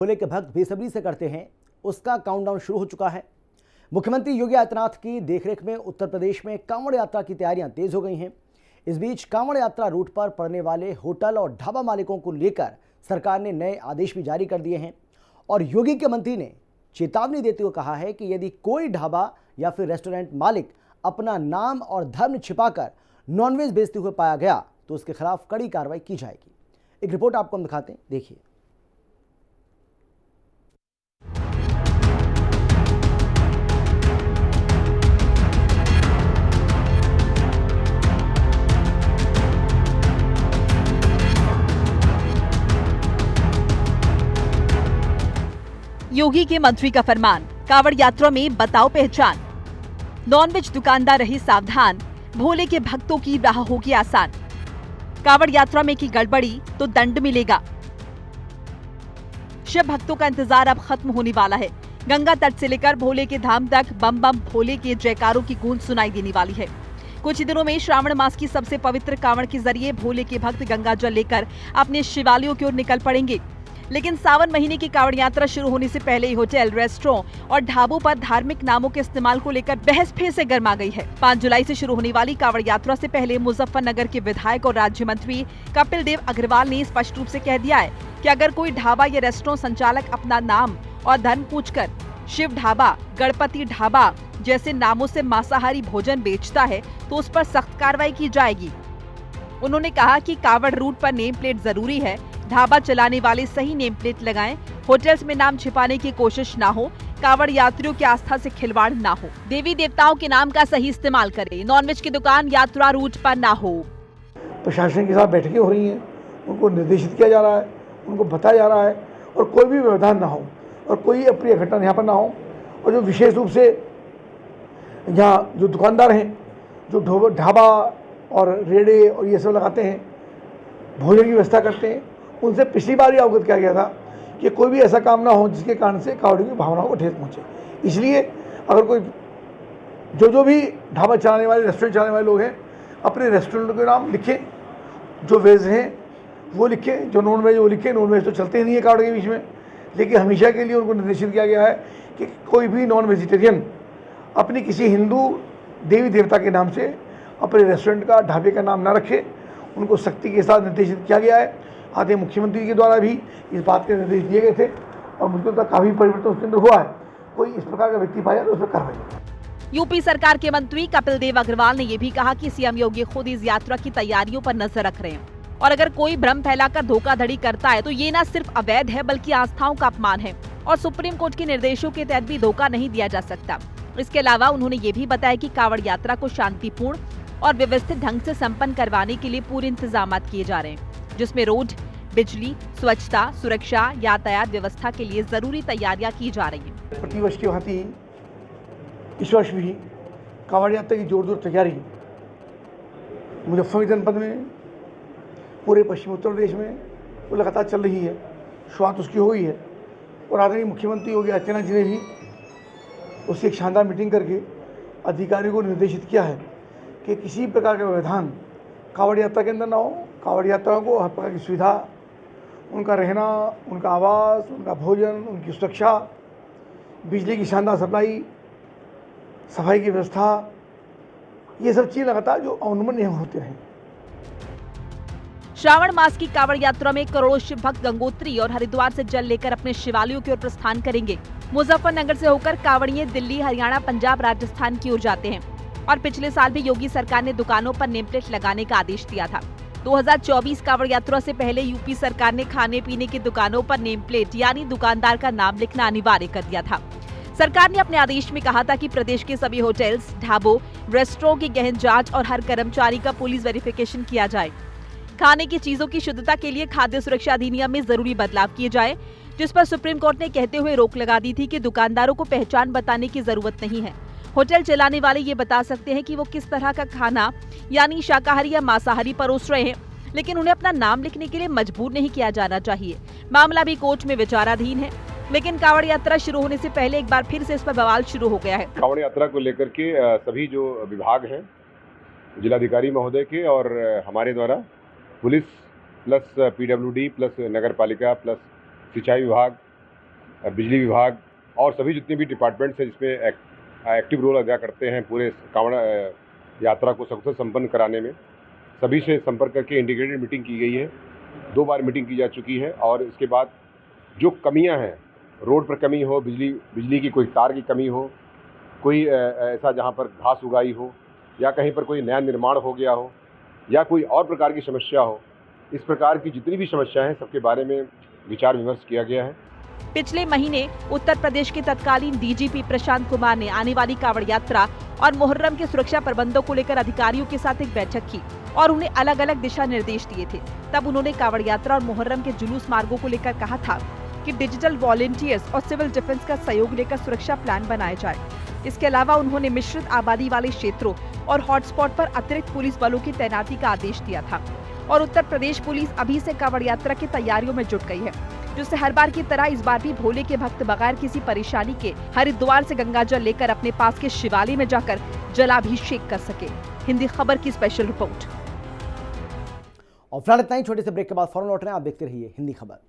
भोले के भक्त बेसब्री से करते हैं, उसका काउंटडाउन शुरू हो चुका है। मुख्यमंत्री योगी आदित्यनाथ की देखरेख में उत्तर प्रदेश में कांवड़ यात्रा की तैयारियां तेज हो गई हैं। इस बीच कांवड़ यात्रा रूट पर पड़ने वाले होटल और ढाबा मालिकों को लेकर सरकार ने नए आदेश भी जारी कर दिए हैं और योगी के मंत्री ने चेतावनी देते हुए कहा है कि यदि कोई ढाबा या फिर रेस्टोरेंट मालिक अपना नाम और धर्म छिपाकर नॉनवेज बेचते हुए पाया गया तो उसके खिलाफ कड़ी कार्रवाई की जाएगी। एक रिपोर्ट आपको हम दिखाते हैं, देखिए। योगी के मंत्री का फरमान, कांवड़ यात्रा में बताओ पहचान। नॉनवेज दुकानदार रहे सावधान, भोले के भक्तों की राह होगी आसान। कांवड़ यात्रा में की गड़बड़ी तो दंड मिलेगा। शिव भक्तों का इंतजार अब खत्म होने वाला है। गंगा तट से लेकर भोले के धाम तक बम बम भोले के जयकारों की गूंज सुनाई देने वाली है। कुछ ही दिनों में श्रावण मास की सबसे पवित्र कांवड़ के जरिए भोले के भक्त गंगा जल लेकर अपने शिवालयों की ओर निकल पड़ेंगे। लेकिन सावन महीने की कांवड़ यात्रा शुरू होने से पहले ही होटल, रेस्टोरेंट और ढाबों पर धार्मिक नामों के इस्तेमाल को लेकर बहस फिर से गर्मा गई है। 5 जुलाई से शुरू होने वाली कांवड़ यात्रा से पहले मुजफ्फरनगर के विधायक और राज्य मंत्री कपिल देव अग्रवाल ने स्पष्ट रूप से कह दिया है कि अगर कोई ढाबा या रेस्टोरेंट संचालक अपना नाम और धर्म पूछकर शिव ढाबा, गणपति ढाबा जैसे नामों से मांसाहारी भोजन बेचता है तो उस पर सख्त कार्रवाई की जाएगी। उन्होंने कहा कि कांवड़ रूट पर नेम प्लेट जरूरी है, ढाबा चलाने वाले सही नेम प्लेट लगाएं, होटल्स में नाम छिपाने की कोशिश ना हो, कांवड़ यात्रियों की आस्था से खिलवाड़ ना हो, देवी देवताओं के नाम का सही इस्तेमाल करें, नॉनवेज की दुकान यात्रा रूट पर ना हो। प्रशासन के साथ बैठकें हो रही हैं, उनको निर्देशित किया जा रहा है, उनको बताया जा रहा है और कोई भी व्यवधान ना हो और कोई अप्रिय घटना यहाँ पर ना हो। और जो विशेष रूप से यहाँ जो दुकानदार हैं, जो ढाबा और रेड़े और ये सब लगाते हैं, भोजन की व्यवस्था करते हैं, उनसे पिछली बार ही अवगत किया गया था कि कोई भी ऐसा काम ना हो जिसके कारण से कांवड़ियों की भावनाओं को ठेस पहुंचे। इसलिए अगर कोई जो भी ढाबा चलाने वाले, रेस्टोरेंट चलाने वाले लोग हैं, अपने रेस्टोरेंट के नाम लिखें, जो वेज हैं वो लिखें, जो नॉन वेज वो लिखें। नॉन वेज तो चलते ही नहीं है कांवड़ के बीच में, लेकिन हमेशा के लिए उनको निर्देशित किया गया है कि कोई भी नॉन वेजिटेरियन अपनी किसी हिंदू देवी देवता के नाम से अपने रेस्टोरेंट का, ढाबे का नाम ना रखे। उनको सख्ती के साथ निर्देशित किया गया है। आगे मुख्यमंत्री के द्वारा भी इस बात के निर्देश दिए गए थे और मुझे लगता है काफी परिवर्तन उसके अंदर हुआ है। कोई इस प्रकार का व्यक्ति पाया तो उस पर कार्रवाई। यूपी सरकार के मंत्री कपिल देव अग्रवाल ने यह भी कहा कि सीएम योगी खुद इस यात्रा की तैयारियों पर नजर रख रहे हैं और अगर कोई भ्रम फैलाकर धोखाधड़ी करता है तो ये न सिर्फ अवैध है बल्कि आस्थाओं का अपमान है और सुप्रीम कोर्ट के निर्देशों के तहत भी धोखा नहीं दिया जा सकता। इसके अलावा उन्होंने ये भी बताया कि कांवड़ यात्रा को शांतिपूर्ण और व्यवस्थित ढंग से संपन्न करवाने के लिए पूरे इंतजाम किए जा रहे हैं, जिसमें रोड, बिजली, स्वच्छता, सुरक्षा, यातायात व्यवस्था के लिए जरूरी तैयारियां की जा रही हैं। प्रतिवर्ष की भांति इस वर्ष भी कांवड़ यात्रा की जोरदार तैयारी मुजफ्फरनगर जनपद में, पूरे पश्चिमी उत्तर प्रदेश में वो लगातार चल रही है। शुरुआत उसकी हो गई है और आदरणीय मुख्यमंत्री योगी आदित्यनाथ जी ने भी उसकी एक शानदार मीटिंग करके अधिकारियों को निर्देशित किया है कि किसी प्रकार का व्यवधान कांवड़ यात्रा के अंदर ना हो। कांवड़ यात्राओं को हर प्रकार की सुविधा, उनका रहना, उनका आवास, उनका भोजन, उनकी सुरक्षा, बिजली की शानदार सप्लाई, सफाई की व्यवस्था, ये सब चीज़ लगातार जो अनुमन्य होते रहें। श्रावण मास की कांवड़ यात्रा में करोड़ों शिव भक्त गंगोत्री और हरिद्वार से जल लेकर अपने शिवालयों की ओर प्रस्थान करेंगे। मुजफ्फरनगर से होकर कांवड़िये दिल्ली, हरियाणा, पंजाब, राजस्थान की ओर जाते हैं और पिछले साल भी योगी सरकार ने दुकानों पर नेम प्लेट लगाने का आदेश दिया था। 2024 कांवड़ यात्रा से पहले यूपी सरकार ने खाने पीने की दुकानों पर नेम प्लेट यानी दुकानदार का नाम लिखना अनिवार्य कर दिया था। सरकार ने अपने आदेश में कहा था कि प्रदेश के सभी होटल्स, ढाबों, रेस्टोरेंट की गहन जांच और हर कर्मचारी का पुलिस वेरिफिकेशन किया जाए। खाने की चीजों की शुद्धता के लिए खाद्य सुरक्षा अधिनियम में जरूरी बदलाव किए जाए, जिस पर सुप्रीम कोर्ट ने कहते हुए रोक लगा दी थी कि दुकानदारों को पहचान बताने की जरूरत नहीं है। होटल चलाने वाले ये बता सकते हैं कि वो किस तरह का खाना यानी शाकाहारी या मांसाहारी परोस रहे हैं, लेकिन उन्हें अपना नाम लिखने के लिए मजबूर नहीं किया जाना चाहिए। मामला भी कोर्ट में विचाराधीन है, लेकिन कांवड़ यात्रा शुरू होने से पहले एक बार फिर से इस पर बवाल शुरू हो गया है। कांवड़ यात्रा को लेकर के सभी जो विभाग हैं, जिलाधिकारी महोदय के और हमारे द्वारा पुलिस प्लस पीडब्ल्यूडी प्लस नगर पालिका प्लस सिंचाई विभाग बिजली विभाग और सभी जितने भी डिपार्टमेंट्स हैं जिसमें एक्टिव रोल अदा करते हैं पूरे कांवड़ यात्रा को सफल संपन्न कराने में, सभी से संपर्क करके इंटीग्रेटेड मीटिंग की गई है। 2 बार मीटिंग की जा चुकी है और इसके बाद जो कमियां हैं, रोड पर कमी हो, बिजली की कोई तार की कमी हो, कोई ऐसा जहां पर घास उगाई हो या कहीं पर कोई नया निर्माण हो गया हो या कोई और प्रकार की समस्या हो, इस प्रकार की जितनी भी समस्याएं हैं सबके बारे में विचार विमर्श किया गया है। पिछले महीने उत्तर प्रदेश के तत्कालीन डीजीपी प्रशांत कुमार ने आने वाली कांवड़ यात्रा और मुहर्रम के सुरक्षा प्रबंधों को लेकर अधिकारियों के साथ एक बैठक की और उन्हें अलग अलग दिशा निर्देश दिए थे। तब उन्होंने कांवड़ यात्रा और मुहर्रम के जुलूस मार्गों को लेकर कहा था कि डिजिटल वॉलेंटियर्स और सिविल डिफेंस का सहयोग लेकर सुरक्षा प्लान बनाया जाए। इसके अलावा उन्होंने मिश्रित आबादी वाले क्षेत्रों और हॉटस्पॉट पर अतिरिक्त पुलिस बलों की तैनाती का आदेश दिया था और उत्तर प्रदेश पुलिस अभी से कांवड़ यात्रा की तैयारियों में जुट गई है, जिससे हर बार की तरह इस बार भी भोले के भक्त बगैर किसी परेशानी के हरिद्वार से गंगा जल लेकर अपने पास के शिवालय में जाकर जलाभिषेक कर सके। हिंदी खबर की स्पेशल रिपोर्ट। और फिलहाल इतना ही, छोटे से ब्रेक के बाद फौरन लौट रहे हैं, आप देखते रहिए हिंदी खबर।